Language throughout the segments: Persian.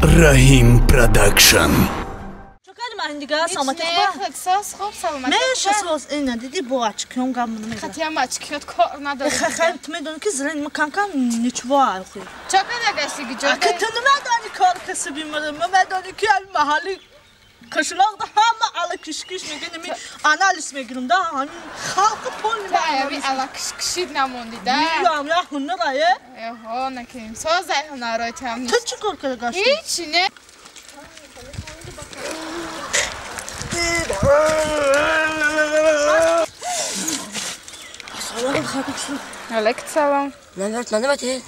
Rahim Production. چقدر من دیگه سلامتی خوبه. احساس خوب سلامتی. میشه احساس این ندیدی با اچکم گام نمیده. خاطی هم اچکیات کار نداره. خیلی تو میدونی که زرین مکانکم نیچوار خوی. چه نگشتی که جا؟ که تو نمیدانی کار کسی بیماره میدانی که این محلی کشلاق ده همه علا کشکش میگه نمی آنالیز میگیرم ده همین خلق پول نمیده. بایی علا کشکشید نموندی ده. میام یا هنرایه. ها نکیم. سازه هنرای تام نیست. تو چی کار کرده گاشتی؟ هیچی نه. سلام خاطر. علیکم سلام. نمی‌دونی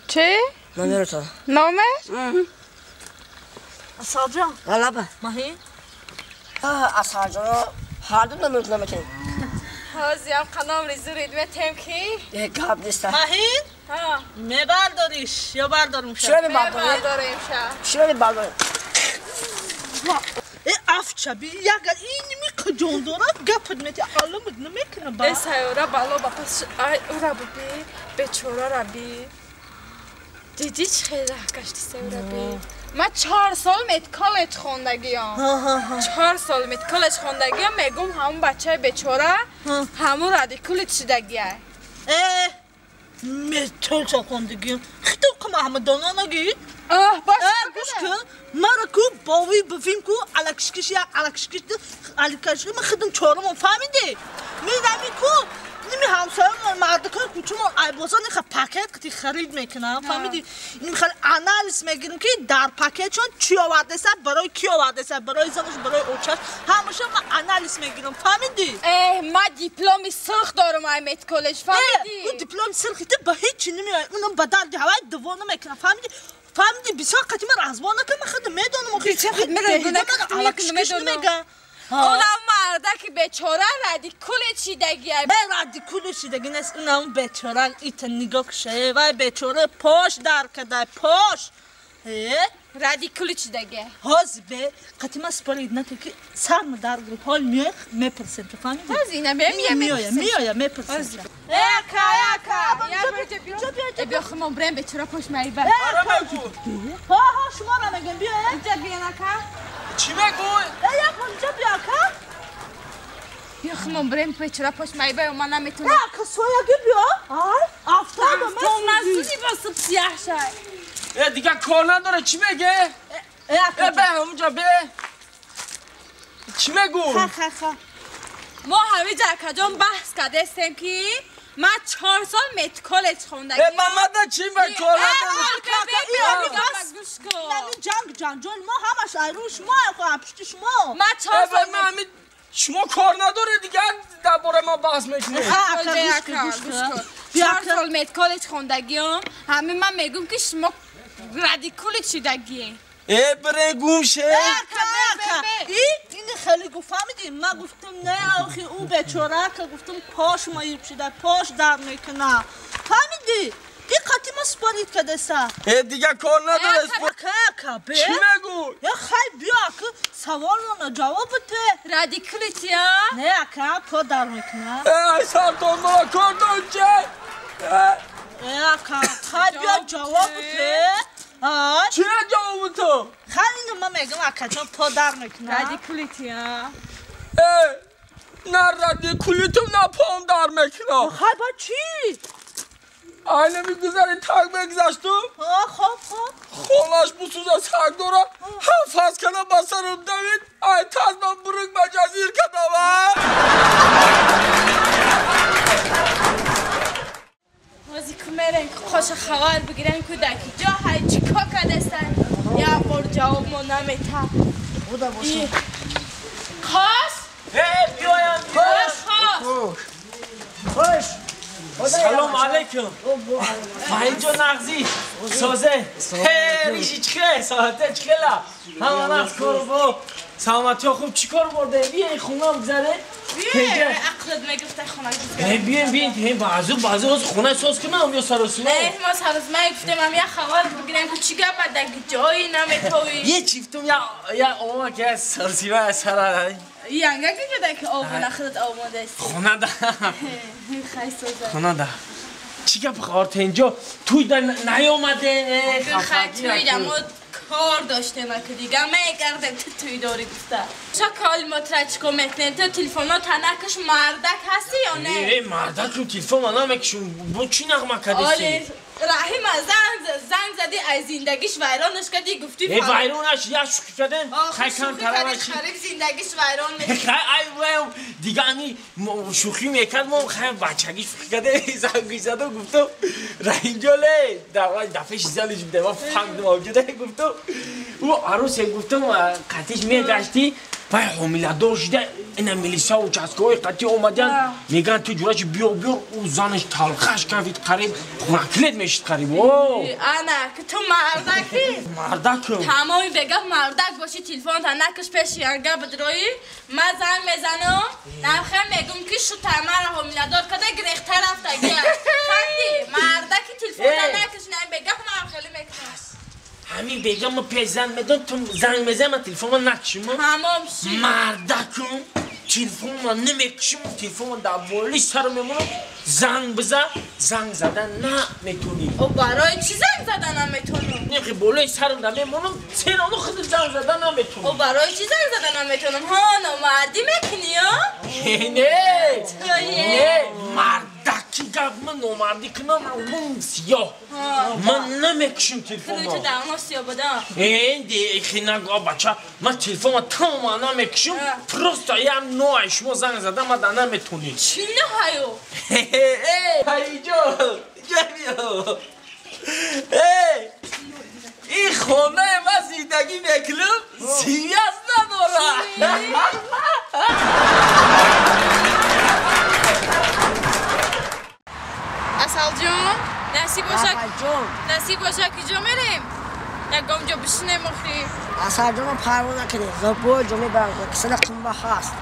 چی؟ نمی‌دونم. نامه؟ اساجا. غلبه. ماهی؟ اساجا. هر دو نمی‌دونم چی. هازیم قنام ریزورید میتیم کی؟ یک کاب نیست. ماهی؟ ها. میبرداریش یا بردارم شد؟ شو میبرداریم. میبرداریم شد. شو میبرداریم. افچابی یا این میکجون دارد گپت میتی علمت نمیکنه با. سیاره بالا با پس اورا ببی بیچاره را بی. دیدی چه خیلی کشتی سیاره بی. من 4 سال میت کالج خوندگیم. 4 سال میت کالج خوندگیم میگم همون بچه بیچاره همون رادیکال چیدگیه. میت کالج خوندگیم. خیلی کم احمد نگی. باش گوش مرا کو باوی بفیم کو الکشکش یا الکشکش الکشکش من خدم چهارم فهمیدی میدمی کو نمی همسایه مردکان کوچم ایبازا نخ پاکت کتی خرید میکنم فهمیدی این میخواد آنالیز میگیرم که در پاکت چون چی آورده است برای کی آورده است برای زنش برای اوچش همیشه من آنالیز میگیرم فهمیدی من دیپلمی سرخ دارم ایمیت کالج فهمیدی اون دیپلم سرخی تو به هیچ نمیاد اونم بدل هوای دوام نمیکنه فهمیدی بسیار قدیمی رازوانه که من خودم میدونم چه خود میدونم اونم مرده که بیچاره رادیکال چیدگیه رادیکال چیدگی نیست اونم بیچاره ایتا نگاه کشه وای بیچاره پاش در کده پاش رادیکال چیدگیه هازی به قدیما سپارید نتو که سرم در گروه حال میپرسیم تو فهمیدی؟ هازی اینه میایه میپرسیم بیا خمام بریم بیچاره پاش میبه ها شما را میگم بیا اینجا بیا نکا چی میگوی؟ یا اینجا بیا که بیا خمام بریم بیچاره پاش میبه و من نمیتونم نه که سویاگی بیا افتاد و تو نزدونی با سب سیاه شد دیگه کار نداره چی میگه؟ به همونجا به چی میگو؟ ما همه جا کجان بحث کرده استیم که من 4 سال میت کالج خوندگی محمد چی میگه کار نداره؟ نمی جنگ ما همش ایروش ما پشت شما من 4 سال شما کار نداره دیگه درباره ما بحث میکنه 4 سال میت کالج خوندگیم همه من میگم که شما رادیکال چیدگیه بره گوم شه این خیلی گفت فهمیدی من گفتم نه آخی او بیچاره که گفتم پاش مایب شده پاش در میکنه فهمیدی این قطعی ما سپارید که دسته دیگه کار نداره چی میگو؟ یا خیلی بیا که سوال رو جواب بده رادیکالیتیا نه که پا در میکنه سرطان مرا کار دار چه؟ یا که خیلی بیا جواب بده چی جواب تو؟ خیلی اینو من میگم اکجا پا در میکنه رادیکالیتیا نه رادیکالیتم نه پام در میکنه خیلی با چی؟ آینه میگذاری تاک بگذاشتو؟ خب خونش بسوز از حق داره هم فاز کنه بسرم دوید ای تاز من برگ مجازیر کدام وزی کمیرن که خوش خبر بگیرن کودکی جا های چیکا کدستن یا بار جواب ما نمیتا بودا باشم خاص؟ بیایم خوش سلام علیکم فهیجو نغزی سازه ریشی چخه ساعته چخلا همان از کارو با سلامتی خوب چی کار برده بیا این خونه بگذاره عقلت میگفته خونه بگذاره بین بعضو از خونه ساز کنم یا سرسونه نه ما سرسونه گفتم هم یه خبر بگیرم که چی گفت دنگی جایی نمیتوی یه چیفتم یا اوما که سرسیوه سراره یانگه که آمونه خودت آماده است خونه ده خیلی سوزه خونه ده چی که بخوارت اینجا توی در نیامده خیلی توی در ما کار داشته که دیگه میگردم توی داری گفته شکال مترچ کمتنه تو تلفن تنکش مردک هستی یا نه؟ مردک رو تلفن من نمیکشم با چی نغمه کدیسی؟ رحیم زنگ زدی از زندگیش ویرانش کردی گفتی ویرانش یا شوخی کردن شوخی کردی خریب زندگیش ویران میکنه دیگه همی شوخی میکرد ما خیلی بچگی شوخی کرده زنگی زد و گفتم رحیم جاله دفعه شیزالش بده و فهمد موجوده گفتم او عروسه گفتم قطعش میگشتی و حامله دار شده این میلیسا و چسکوهای قطعی اومدن میگن تو جورش بیا او زنش تلخش کردید قریب خونکلت میشید قریب انا که تو مردکی مردکم تمامی بگم مردک باشی تلفن تا نکش پیش یارگه بدروی من زنگ میزنم نمخه میگم که شو تمام حامله دار کده گریخته رفته گیه خندی مردکی تلفن تا نکش نمی بگم من خیلی میکنم همین بگم ما پیش زن میدن تو زنگ میزن من تلفن من نکشم تمام شی مردکم تلفن من نمیکشم تلفن من در بالی سر میمونم زنگ بزن زنگ زدن نه میتونی او برای چی زنگ زدن نمیتونم نمیخی بالای سرم در میمونم سینانو خود زنگ زدن نمیتونم او برای چی زنگ زدن نمیتونم ها نمردی میکنی ها نه مردکی گفت من نمردی کنم اون سیاه من نمیکشم تلفن تو دهانا سیاه بدم این دیگه نگاه بچه من تلفن من تمام نمیکشم پروستا یه هم نوعی شما زنگ زدن من در نمیتونی چی نهایو؟ هایی جو جمعیو این خونه من زندگی میکنم سیریاس نداره اصل جون نصیب باشه که جا میریم یک گام جا بشینه مخری اصل جون پروا نکنی زبور جمعه برد کسی قنبه هست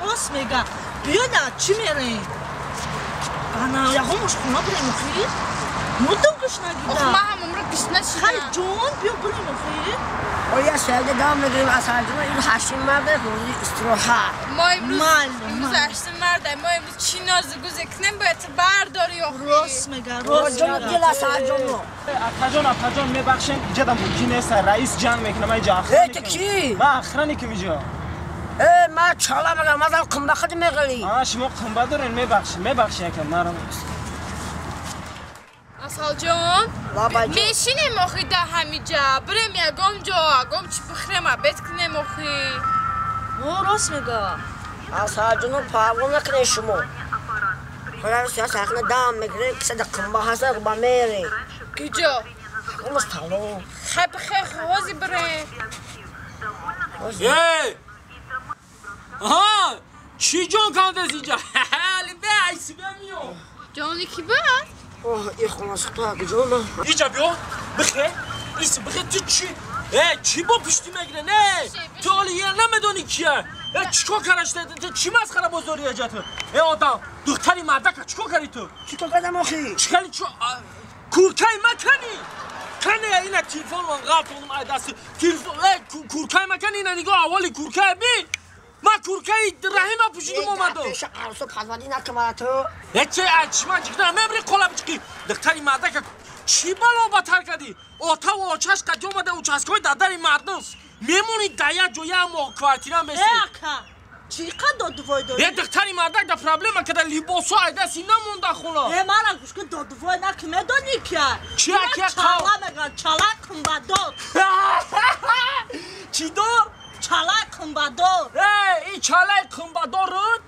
راست میگم بیا نه چی میریم؟ انا یقومش خونه بریم مخری؟ مدام گشنه آخه گیدم ما هم عمرو گشنه شدم خیلی جون بیا بریم مخری؟ و یه سیده دام میگیریم اصل جون این هشتین مرده روزی استراحت ما امروز هشتین مرده ما امروز چی نازگوزه کنیم باید برداری آخری راست میگم جون دیل اصل جون اتا جان میبخشین اینجا دم ممکن نیست رئیس جنگ میکنه من اینجا ای تو کی؟ من اخرانی که میجا من چالا میگم من قنبه خود میگلی شما قنبه دارین میبخشین یکم مرا اصل جون میشینیم آخی ده همیجا بریم یکم جا اگم چی بخریم بیت کنیم آخی راست میگم اصل جون پروا نکنی شما خدا سیاست اخنا دام میگیریم کسی ده قنبه هست با میری کجا؟ اونش تالو خیلی بخیر خوازی بریم آها چی جان کنده از اینجا؟ حالی به عیسی بیامیو جانی کی باید؟ این خونه سخته که جون اینجا بیا بخیر ایسی بخیر تو چی؟ چی با پشتی میگیره نه تو حالی یه نمیدونی کیه چیکار کرشته تو چی مسخره بزرگی اجاتو آدم دختری مردک چیکار کردی تو؟ چیکار کردم آخی؟ چیکاری چو کورکای مکنی کنه اینا تلفن من قطع کنم ای دست تلفن کورکای مکنی اینا نگاه اولی کورکای بین من کورکای رحیم پوشیدم اومدم پیش عروسو پدوادی نکمه تو چه اچما چیکار میبری قلب چیکی دختری مردک چی بالا بتر کردی اوتا و آچش قد اومده و چسکای دادری مردم میمونی دایا جویا ما کوارتیران بسی چیقدر دادوای داری؟ یه دختری مردک دا پرابلم که دا لیباسو ایده سینه مونده خونه مرا گوش کن دادوای نکمه دانی که چی اکی چالا میگن چالا کنبه دار چی دار؟ چالا کنبه دار این چالای کنبه دارد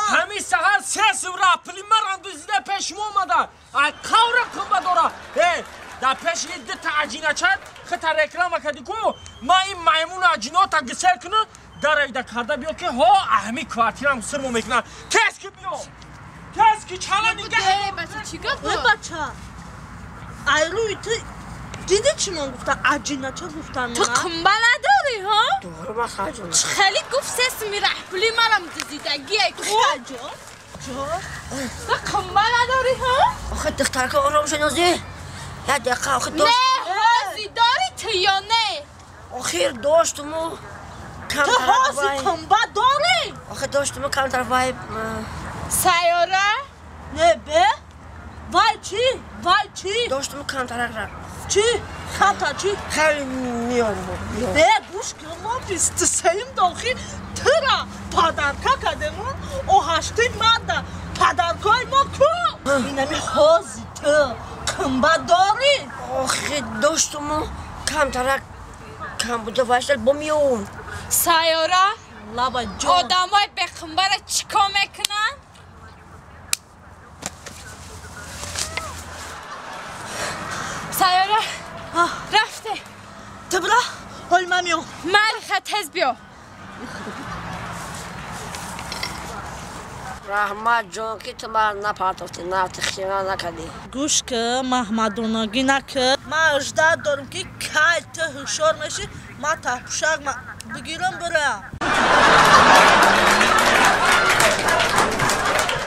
همین سهر 3 سوره پلی مران دوزیده پیش مو اومده ای قوره کنبه داره در پیش یه ده عجینه چند خطر اکرام کردی کو ما این میمون عجینه تا گسر کنه در ایده کرده بیا که ها اهمی کوارتیرم سرمو میکنن کس که بیا کس که چالا نگه بچه چی گفت؟ بچه ایروی تو دیدی چی من گفتم عجینه چه گفتم تو قنبه نداری ها؟ دوره ما خواهد خیلی گفت سس میره پلی مرم دیدگی ای تو جا تو قنبه نداری ها؟ آخه دختر که آرام شنازی یه دقیقه آخه نه داشت هازی داری تو یا نه؟ آخیر داشتمو کم تو طرف هازی وای کنبه داری؟ آخه داشتمو کم طرف وای سیاره؟ نه به؟ وای چی؟ داشتمو کم طرف را چی؟ خانتا چی؟ خیلی میام نه گوش که ما 23 داخل ترا پادرکا کردمون او هشتی مرد پادرکای ما کو اینمی حوزی تو کمبا داری آخه داشتم کمترک کم بوده وشتل بمیون سیاره لابا جان آدمای به خنبر چیکار میکنن؟ سیاره رفته تبرا حال ممیون مریخه تز بیا رحمت جان که تو من نپرتافتی نه تخینا نکردی گوش که محمدوناگی نکرد ما اجداد دارم که کل تو هشار میشی ما تحپوشک بگیرم برم